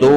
2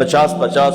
50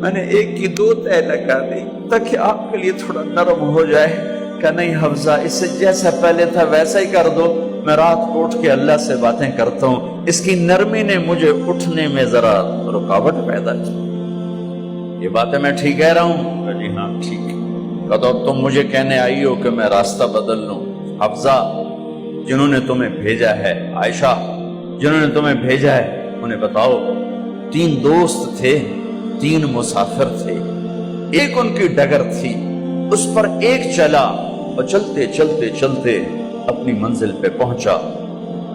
میں نے ایک کی 2 تہ لگا دی تاکہ آپ کے لیے تھوڑا نرم ہو جائے کہ نہیں حفظہ اسے جیسا پہلے تھا ویسا ہی کر دو، میں رات کو اٹھ کے اللہ سے باتیں کرتا ہوں، اس کی نرمی نے مجھے اٹھنے میں ذرا رکاوٹ پیدا کی۔ یہ باتیں میں ٹھیک کہہ رہا ہوں؟ کہ جی ہاں ٹھیک ہے۔ کہا تم مجھے کہنے آئی ہو کہ میں راستہ بدل لوں؟ حفظہ جنہوں نے تمہیں بھیجا ہے، عائشہ جنہوں نے تمہیں بھیجا ہے، انہیں بتاؤ 3 دوست تھے، 3 مسافر تھے، ایک ان کی ڈگر تھی، اس پر ایک چلا اور چلتے چلتے چلتے اپنی منزل پہ پہنچا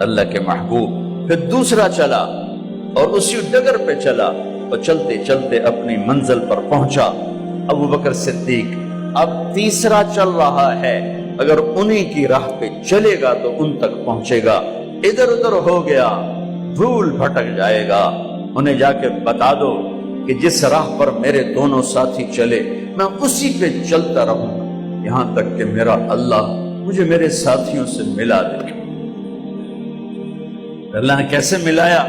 اللہ کے محبوب، پھر دوسرا چلا اور اسی ڈگر پہ چلا اور چلتے چلتے اپنی منزل پر پہنچا ابو بکر صدیق۔ اب تیسرا چل رہا ہے، اگر انہی کی راہ پہ چلے گا تو ان تک پہنچے گا، ادھر ادھر ہو گیا بھول بھٹک جائے گا۔ انہیں جا کے بتا دو کہ جس راہ پر میرے دونوں ساتھی چلے میں اسی پہ چلتا رہوں یہاں تک کہ میرا اللہ مجھے میرے ساتھیوں سے ملا دے۔ اللہ نے کیسے ملایا؟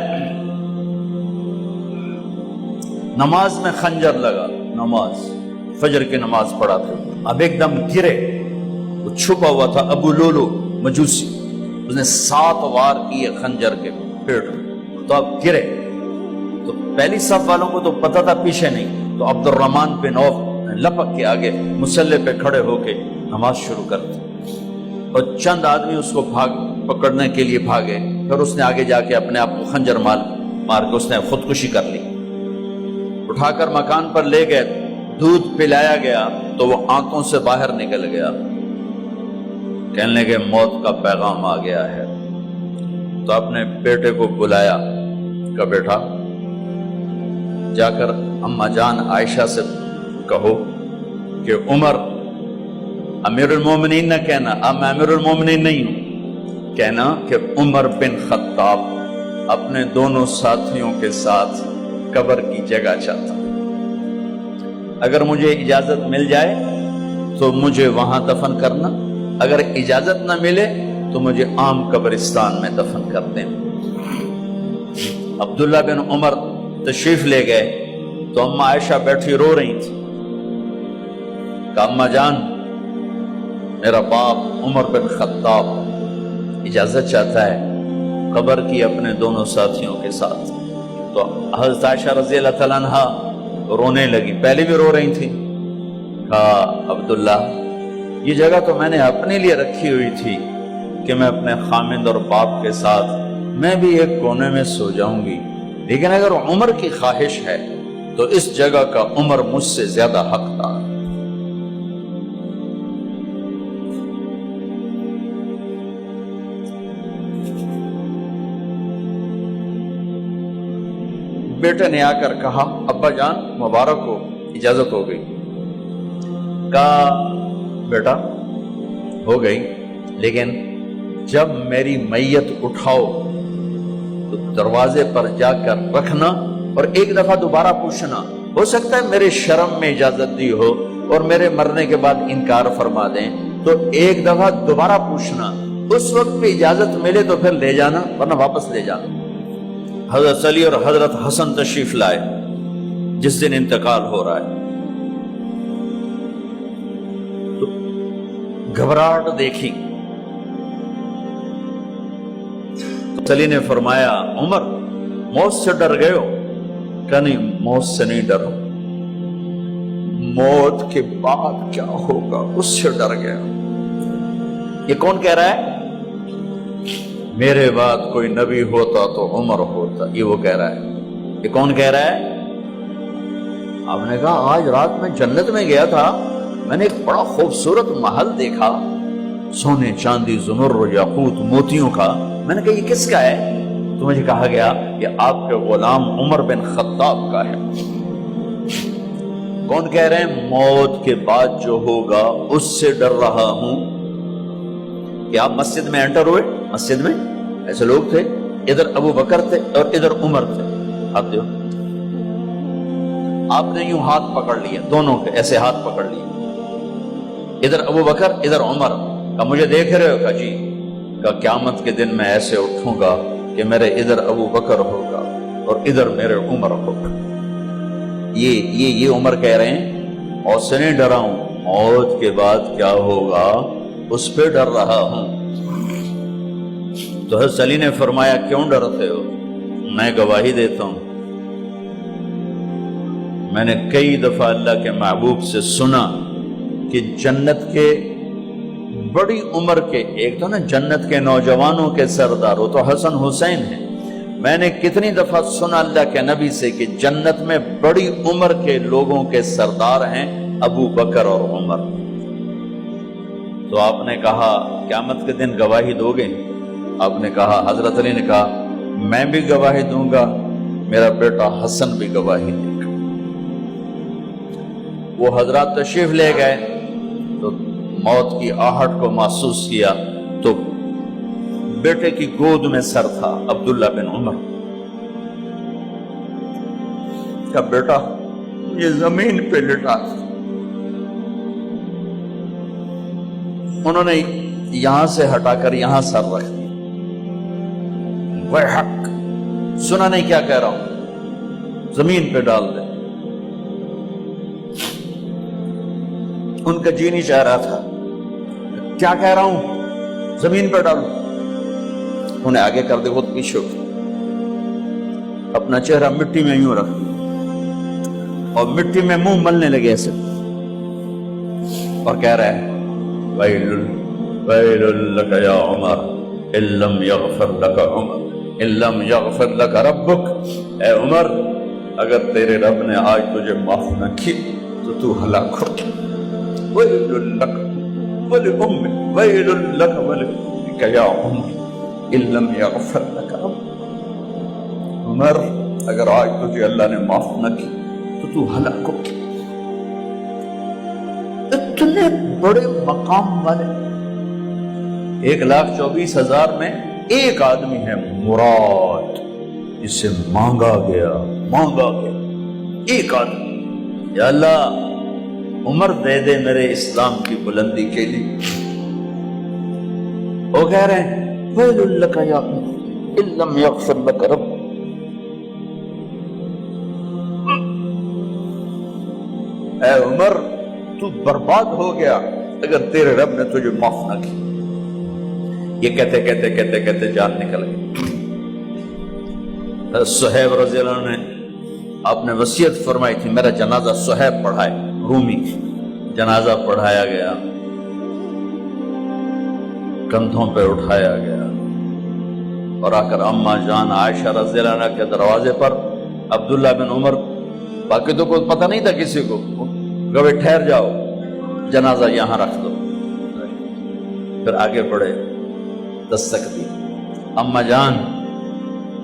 نماز میں خنجر لگا، نماز فجر کی نماز پڑھا تھا، اب ایک دم گرے، وہ چھپا ہوا تھا ابو لولو مجوسی، اس نے 7 وار کیے خنجر کے پیٹ میں، تو اب گرے تو پہلی صف والوں کو تو پتہ تھا پیچھے نہیں، تو عبد الرحمن بن عوف لپک کے آگے مصلی پہ کھڑے ہو کے نماز شروع کر دی، اور چند آدمی اس کو پکڑنے کے لیے بھاگے، پھر اس نے آگے جا کے اپنے آپ کو خنجر مار کے اس نے خودکشی کر لی۔ اٹھا کر مکان پر لے گئے، دودھ پلایا گیا تو وہ آنکھوں سے باہر نکل گیا، کہنے لگے موت کا پیغام آ گیا ہے۔ تو اپنے بیٹے کو بلایا، کہا بیٹا جا کر اماں جان عائشہ سے کہو کہ عمر امیر المومنین نہ کہنا، اب میں امیر المومنین نہیں ہوں، کہنا کہ عمر بن خطاب اپنے دونوں ساتھیوں کے ساتھ قبر کی جگہ چاہتا، اگر مجھے اجازت مل جائے تو مجھے وہاں دفن کرنا، اگر اجازت نہ ملے تو مجھے عام قبرستان میں دفن کر دیں۔ عبداللہ بن عمر تشریف لے گئے تو اماں عائشہ بیٹھی رو رہی تھی، کہا اماں جان میرا باپ عمر بن خطاب اجازت چاہتا ہے قبر کی اپنے دونوں ساتھیوں کے ساتھ۔ تو حضرت عائشہ رضی اللہ تعالیٰ عنہا رونے لگی، پہلے بھی رو رہی تھی، کہا عبداللہ یہ جگہ تو میں نے اپنے لیے رکھی ہوئی تھی کہ میں اپنے خامند اور باپ کے ساتھ میں بھی ایک کونے میں سو جاؤں گی، لیکن اگر عمر کی خواہش ہے تو اس جگہ کا عمر مجھ سے زیادہ حقدار۔ بیٹے نے آ کر کہا ابا جان مبارک ہو، اجازت ہو گئی۔ کہا بیٹا ہو گئی، لیکن جب میری میت اٹھاؤ تو دروازے پر جا کر رکھنا اور ایک دفعہ دوبارہ پوچھنا، ہو سکتا ہے میرے شرم میں اجازت دی ہو اور میرے مرنے کے بعد انکار فرما دیں، تو ایک دفعہ دوبارہ پوچھنا، اس وقت پہ اجازت ملے تو پھر لے جانا ورنہ واپس لے جانا۔ حضرت علی اور حضرت حسن تشریف لائے جس دن انتقال ہو رہا ہے، تو گھبراہٹ دیکھی، تو علی نے فرمایا عمر موت سے ڈر گئے ہو؟ کہ نہیں موت سے نہیں ڈرو، موت کے بعد کیا ہوگا اس سے ڈر گیا۔ یہ کون کہہ رہا ہے؟ میرے بعد کوئی نبی ہوتا تو عمر ہوتا، یہ وہ کہہ رہا ہے۔ یہ کون کہہ رہا ہے؟ آپ نے کہا آج رات میں جنت میں گیا تھا، میں نے ایک بڑا خوبصورت محل دیکھا، سونے چاندی زمرد یاقوت موتیوں کا، میں نے کہا یہ کس کا ہے؟ تو مجھے کہا گیا یہ آپ کے غلام عمر بن خطاب کا ہے۔ کون کہہ رہے ہیں؟ موت کے بعد جو ہوگا اس سے ڈر رہا ہوں۔ کہ آپ مسجد میں انٹر ہوئے، مسجد میں ایسے لوگ تھے، ادھر ابو بکر تھے اور ادھر عمر تھے، ہاتھ دیو، آپ نے یوں ہاتھ پکڑ لیے، دونوں کے ایسے ہاتھ پکڑ لیے، ادھر ابو بکر ادھر عمر۔ کہا مجھے دیکھ رہے ہو؟ کہا جی۔ کہا قیامت کے دن میں ایسے اٹھوں گا کہ میرے ادھر ابو بکر ہوگا اور ادھر میرے عمر ہوگا۔ یہ عمر کہہ رہے ہیں اور سے نہیں ڈرا ہوں، موت کے بعد کیا ہوگا اس پہ ڈر رہا ہوں۔ تو حضرت علی نے فرمایا کیوں ڈرتے ہو؟ میں گواہی دیتا ہوں، میں نے کئی دفعہ اللہ کے محبوب سے سنا کہ جنت کے بڑی عمر کے، ایک تو نا جنت کے نوجوانوں کے سردار، وہ تو حسن حسین ہیں، میں نے کتنی دفعہ سنا اللہ کے نبی سے کہ جنت میں بڑی عمر کے لوگوں کے سردار ہیں ابو بکر اور عمر۔ تو آپ نے کہا قیامت کے دن گواہی دو گے؟ آپ نے کہا، حضرت علی نے کہا میں بھی گواہی دوں گا، میرا بیٹا حسن بھی گواہی دے گا۔ وہ حضرات تشریف لے گئے تو موت کی آہٹ کو محسوس کیا تو بیٹے کی گود میں سر تھا عبداللہ بن عمر کا، بیٹا یہ زمین پہ لٹا۔ انہوں نے یہاں سے ہٹا کر یہاں سر رکھ دیا۔ وہ حق سنا نہیں کیا کہہ رہا ہوں، زمین پہ ڈال دے۔ ان کا جی نہیں چاہ رہا تھا، کیا کہہ رہا ہوں، زمین پہ ڈالو۔ انہیں آگے کر دے، خود پیچھے اپنا چہرہ مٹی میں یوں رکھ اور مٹی میں منہ ملنے لگے ایسے، اور کہہ رہا ہے ویل لک یا عمر ان لم یغفر لک عمر ان لم یغفر لک ربک، اے عمر اگر تیرے رب نے آج تجھے معاف نہ کی تو ہلاک ہو۔ ویل لک ولأمک ویل لک ولک یا عمر ان لم یغفر لک ربک، عمر اگر آج تجھے اللہ نے معاف نہ کی تو ہلاک ہو۔ اتنے بڑے مقام والے 1,24,000 میں ایک آدمی ہے مراد، جسے مانگا گیا ایک آدمی، یا اللہ عمر دے دے میرے اسلام کی بلندی کے لیے۔ وہ کہہ رہے ہیں ویل لک یا عمر ان لم یغفر لک رب، اے عمر تو برباد ہو گیا اگر تیرے رب نے تجھے معاف نہ کی۔ یہ کہتے جان نکل گئی۔ صہیب رضی اللہ عنہ نے آپ نے وصیت فرمائی تھی میرا جنازہ صہیب پڑھائے، رومی جنازہ پڑھایا گیا، کندھوں پہ اٹھایا گیا، اور آ کر اماں جان عائشہ رضی اللہ عنہ کے دروازے پر عبداللہ بن عمر، باقی تو کوئی پتہ نہیں تھا کسی کو، گوے ٹھہر جاؤ جنازہ یہاں رکھ دو۔ پھر آگے بڑھے، دستک دی، اماں جان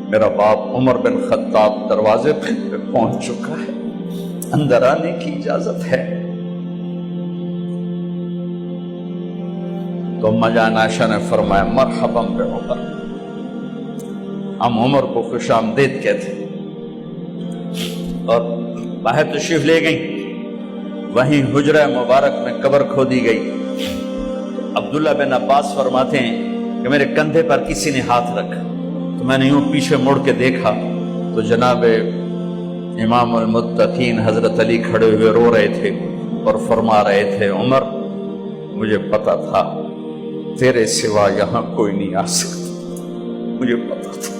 میرا باپ عمر بن خطاب دروازے پہ پہنچ چکا ہے، اندر آنے کی اجازت ہے۔ تو اماں جان عائشہ نے فرمایا مرحبا بعمر، ہم عمر کو خوش آمدید کہتے، اور باہر تشریف لے گئیں۔ وہیں حجرہ مبارک میں قبر کھودی گئی۔ عبداللہ بن عباس فرماتے ہیں کہ میرے کندھے پر کسی نے ہاتھ رکھا تو میں نے یوں پیچھے مڑ کے دیکھا تو جناب امام المتقین حضرت علی کھڑے ہوئے رو رہے تھے اور فرما رہے تھے عمر مجھے پتا تھا تیرے سوا یہاں کوئی نہیں آ سکتا، مجھے پتا تھا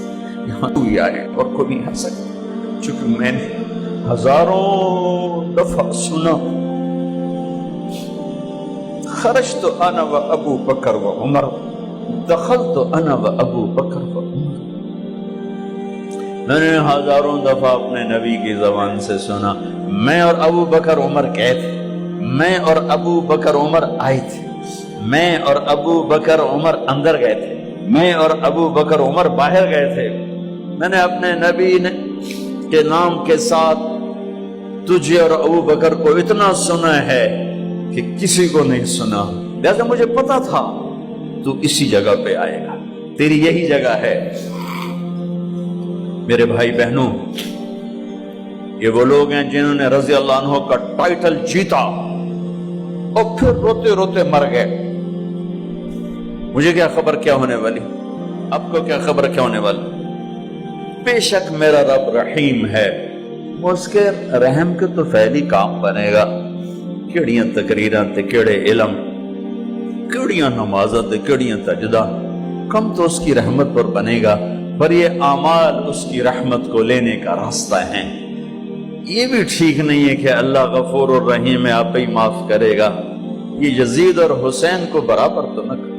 یہاں تو ہی آئے اور کوئی نہیں آ سکتا، چونکہ میں نے ہزاروں دفعہ سنا خرجت انا و ابو بکر و عمر دخلت انا و ابو بکر و عمر، میں نے ہزاروں دفعہ اپنے نبی کی زبان سے سنا میں اور ابو بکر عمر گئے تھے، میں اور ابو بکر عمر آئے تھے، میں اور ابو بکر عمر اندر گئے تھے، میں اور ابو بکر عمر باہر گئے تھے، میں نے اپنے نبی کے نام کے ساتھ تجھے اور ابو بکر کو اتنا سنا ہے کہ کسی کو نہیں سنا، لہذا مجھے پتا تھا تو اسی جگہ پہ آئے گا، تیری یہی جگہ ہے۔ میرے بھائی بہنوں، یہ وہ لوگ ہیں جنہوں نے رضی اللہ عنہ کا ٹائٹل جیتا اور پھر روتے روتے مر گئے۔ مجھے کیا خبر کیا ہونے والی، آپ کو کیا خبر کیا ہونے والی؟ بے شک میرا رب رحیم ہے، اس کے رحم کے تو فعلی کام بنے گا، کیڑیاں تقریراں تے کیڑے علم، کیڑیاں نمازاں تے کیڑیاں سجدہ، کم تو اس کی رحمت پر بنے گا، پر یہ اعمال اس کی رحمت کو لینے کا راستہ ہیں۔ یہ بھی ٹھیک نہیں ہے کہ اللہ غفور الرحیم ہے، آپ ہی معاف کرے گا، یہ یزید اور حسین کو برابر تو نہ کرے۔